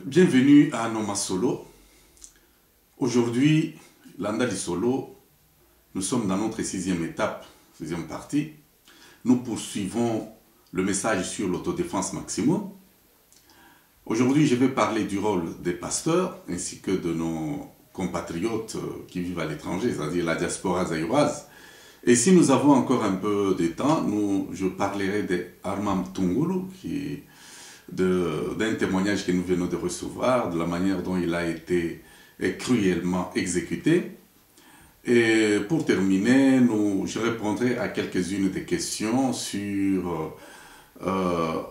Bienvenue à Noma Solo. Aujourd'hui, l'Andali Solo, nous sommes dans notre sixième étape, sixième partie. Nous poursuivons le message sur l'autodéfense maximum. Aujourd'hui, je vais parler du rôle des pasteurs ainsi que de nos compatriotes qui vivent à l'étranger, c'est-à-dire la diaspora zaïroise. Et si nous avons encore un peu de temps, je parlerai d'Armand Tungulu, d'un témoignage que nous venons de recevoir, de la manière dont il a été cruellement exécuté. Et pour terminer, je répondrai à quelques-unes des questions au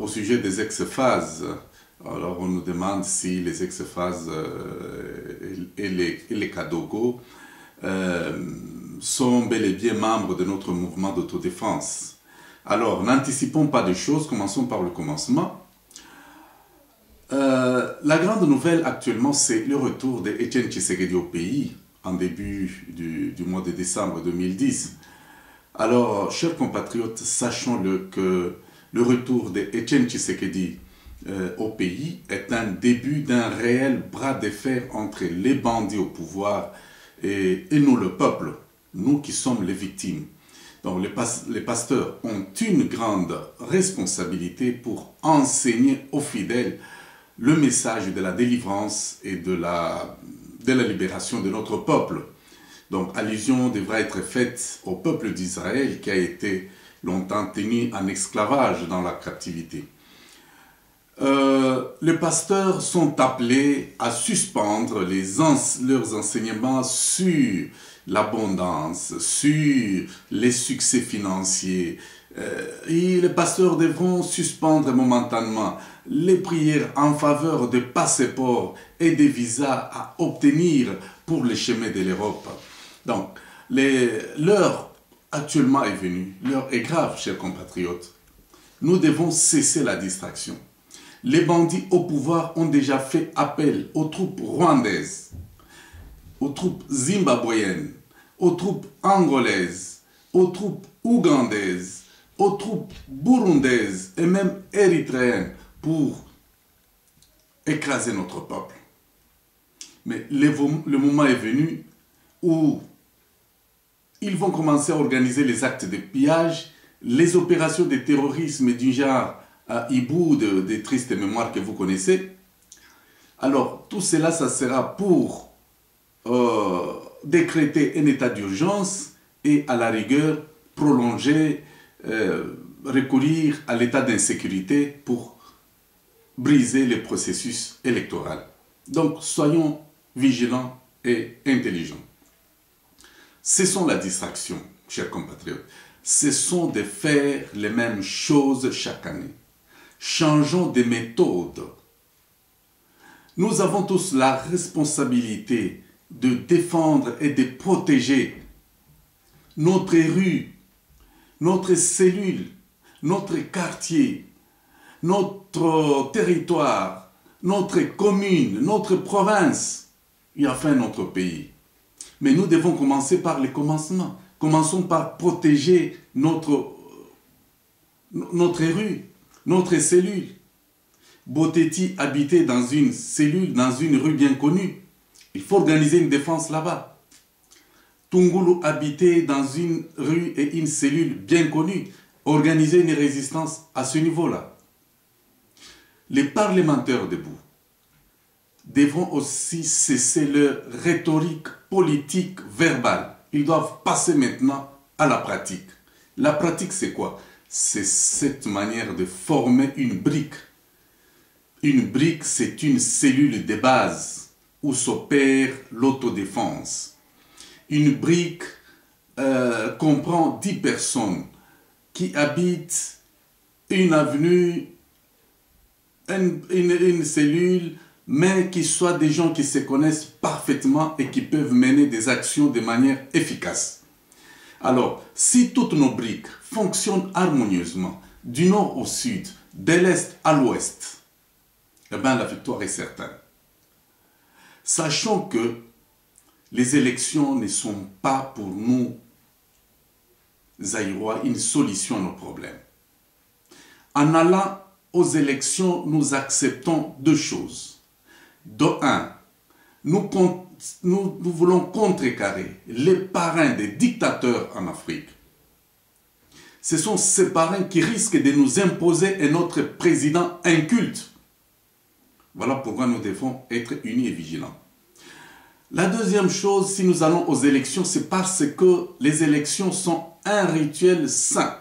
sujet des ex-phases. Alors on nous demande si les ex-phases et les Kadogo sont bel et bien membres de notre mouvement d'autodéfense. Alors, n'anticipons pas de choses, commençons par le commencement. La grande nouvelle actuellement, c'est le retour d'Etienne Tshisekedi au pays en début du mois de décembre 2010. Alors, chers compatriotes, sachons-le que le retour d'Etienne Tshisekedi au pays est un début d'un réel bras de fer entre les bandits au pouvoir et nous, le peuple, nous qui sommes les victimes. Donc les pasteurs ont une grande responsabilité pour enseigner aux fidèles le message de la délivrance et de la libération de notre peuple. Donc allusion devra être faite au peuple d'Israël qui a été longtemps tenu en esclavage dans la captivité. Les pasteurs sont appelés à suspendre leurs enseignements sur l'abondance, sur les succès financiers. Et les pasteurs devront suspendre momentanément les prières en faveur de passeports et de visas à obtenir pour les chemins de l'Europe. Donc, l'heure actuellement est venue, l'heure est grave, chers compatriotes. Nous devons cesser la distraction. Les bandits au pouvoir ont déjà fait appel aux troupes rwandaises, aux troupes zimbabwéennes, aux troupes angolaises, aux troupes ougandaises, aux troupes burundaises et même érythréennes pour écraser notre peuple. Mais le moment est venu où ils vont commencer à organiser les actes de pillage, les opérations de terrorisme du genre hibou des tristes mémoires que vous connaissez. Alors, tout cela, ça sera pour décréter un état d'urgence et à la rigueur prolonger, recourir à l'état d'insécurité pour briser le processus électoral. Donc, soyons vigilants et intelligents. Cessons la distraction, chers compatriotes. Cessons de faire les mêmes choses chaque année. Changeons de méthode. Nous avons tous la responsabilité de défendre et de protéger notre rue, notre cellule, notre quartier, notre territoire, notre commune, notre province et enfin notre pays. Mais nous devons commencer par les commencements. Commençons par protéger notre rue, notre cellule. Boteti habitait dans une cellule, dans une rue bien connue. Il faut organiser une défense là-bas. Tungulu habitait dans une rue et une cellule bien connue. Organiser une résistance à ce niveau-là. Les parlementaires debout devront aussi cesser leur rhétorique politique verbale. Ils doivent passer maintenant à la pratique. La pratique, c'est quoi? C'est cette manière de former une brique. Une brique, c'est une cellule de base où s'opère l'autodéfense. Une brique comprend 10 personnes qui habitent une avenue, une cellule, mais qui soient des gens qui se connaissent parfaitement et qui peuvent mener des actions de manière efficace. Alors, si toutes nos briques fonctionnent harmonieusement, du nord au sud, de l'est à l'ouest, eh bien la victoire est certaine. Sachons que les élections ne sont pas pour nous, Zaïrois, une solution à nos problèmes. En allant aux élections, nous acceptons deux choses. De un, nous voulons contrecarrer les parrains des dictateurs en Afrique. Ce sont ces parrains qui risquent de nous imposer un autre président inculte. Voilà pourquoi nous devons être unis et vigilants. La deuxième chose, si nous allons aux élections, c'est parce que les élections sont un rituel saint,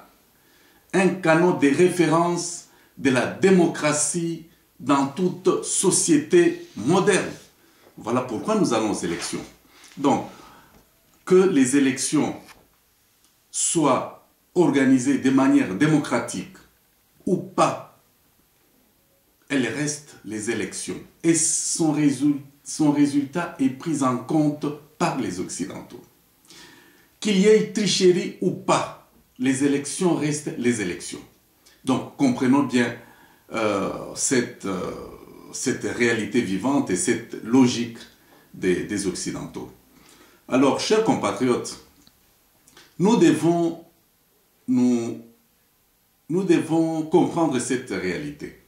un canon de référence de la démocratie dans toute société moderne. Voilà pourquoi nous allons aux élections. Donc, que les élections soient organisées de manière démocratique ou pas, elles restent les élections. Et son résultat est pris en compte par les Occidentaux. Qu'il y ait tricherie ou pas, les élections restent les élections. Donc, comprenons bien cette réalité vivante et cette logique des Occidentaux. Alors, chers compatriotes, nous devons comprendre cette réalité.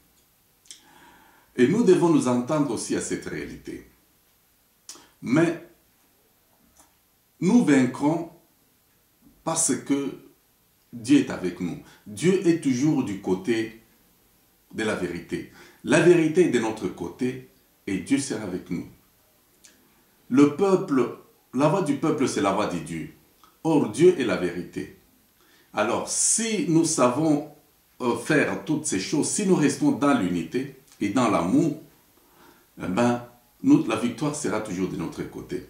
Et nous devons nous entendre aussi à cette réalité. Mais nous vaincrons parce que Dieu est avec nous. Dieu est toujours du côté de la vérité. La vérité est de notre côté et Dieu sera avec nous. Le peuple, la voix du peuple, c'est la voix de Dieu. Or, Dieu est la vérité. Alors, si nous savons faire toutes ces choses, si nous restons dans l'unité et dans l'amour, la victoire sera toujours de notre côté.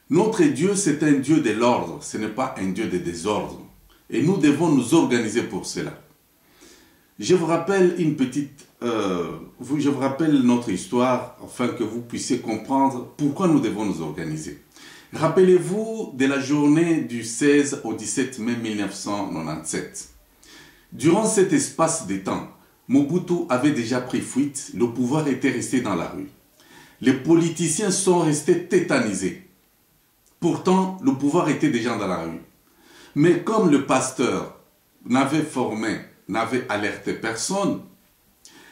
Notre Dieu, c'est un Dieu de l'ordre, ce n'est pas un Dieu de désordre. Et nous devons nous organiser pour cela. Je vous rappelle je vous rappelle notre histoire afin que vous puissiez comprendre pourquoi nous devons nous organiser. Rappelez-vous de la journée du 16 au 17 mai 1997. Durant cet espace de temps, Mobutu avait déjà pris fuite, le pouvoir était resté dans la rue. Les politiciens sont restés tétanisés. Pourtant, le pouvoir était déjà dans la rue. Mais comme le pasteur n'avait alerté personne,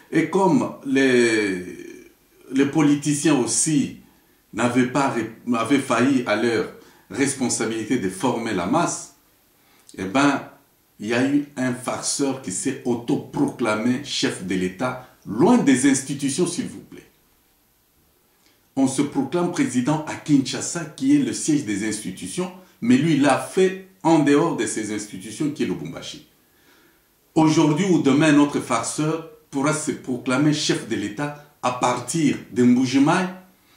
et comme les politiciens aussi avaient failli à leur responsabilité de former la masse, eh bien, il y a eu un farceur qui s'est autoproclamé chef de l'État, loin des institutions, s'il vous plaît. On se proclame président à Kinshasa, qui est le siège des institutions, mais lui, il l'a fait en dehors de ces institutions, qui est le Lubumbashi. Aujourd'hui ou demain, notre farceur pourra se proclamer chef de l'État à partir de Mbujimaï,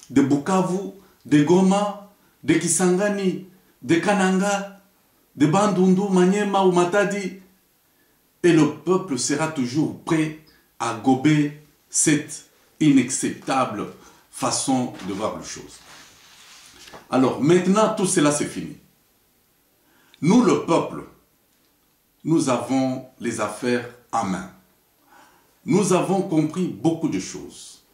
de Bukavu, de Goma, de Kisangani, de Kananga, de Bandundu, Maniema ou Matadi. Et le peuple sera toujours prêt à gober cette inacceptable façon de voir les choses. Alors maintenant, tout cela c'est fini. Nous, le peuple, nous avons les affaires en main. Nous avons compris beaucoup de choses.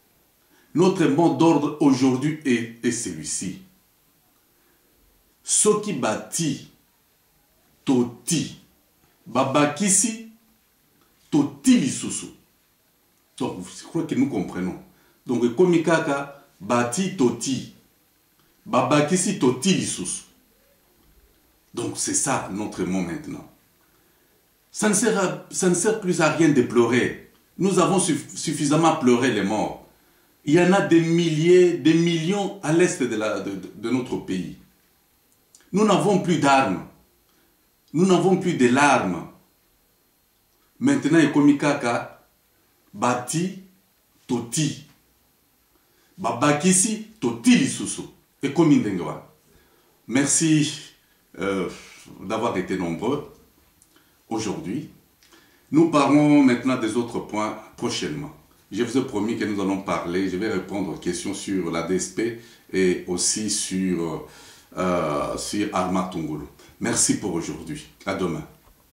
Notre mot d'ordre aujourd'hui est celui-ci. Soki bati, toti, babakisi, toti lisusu. Donc, je crois que nous comprenons. Donc, komikaka, bati, toti, babakisi, toti lisusu. Donc, c'est ça notre mot maintenant. Ça ne sert plus à rien de pleurer. Nous avons suffisamment pleuré les morts. Il y en a des milliers, des millions à l'est de notre pays. Nous n'avons plus d'armes. Nous n'avons plus de larmes. Maintenant, Ekomikaka, bati, toti. Babakisi, toti lisusu. Ekomindengewa. Merci d'avoir été nombreux aujourd'hui. Nous parlons maintenant des autres points prochainement. Je vous ai promis que nous allons parler, je vais répondre aux questions sur la DSP et aussi sur Arma Tungulu. Merci pour aujourd'hui. À demain.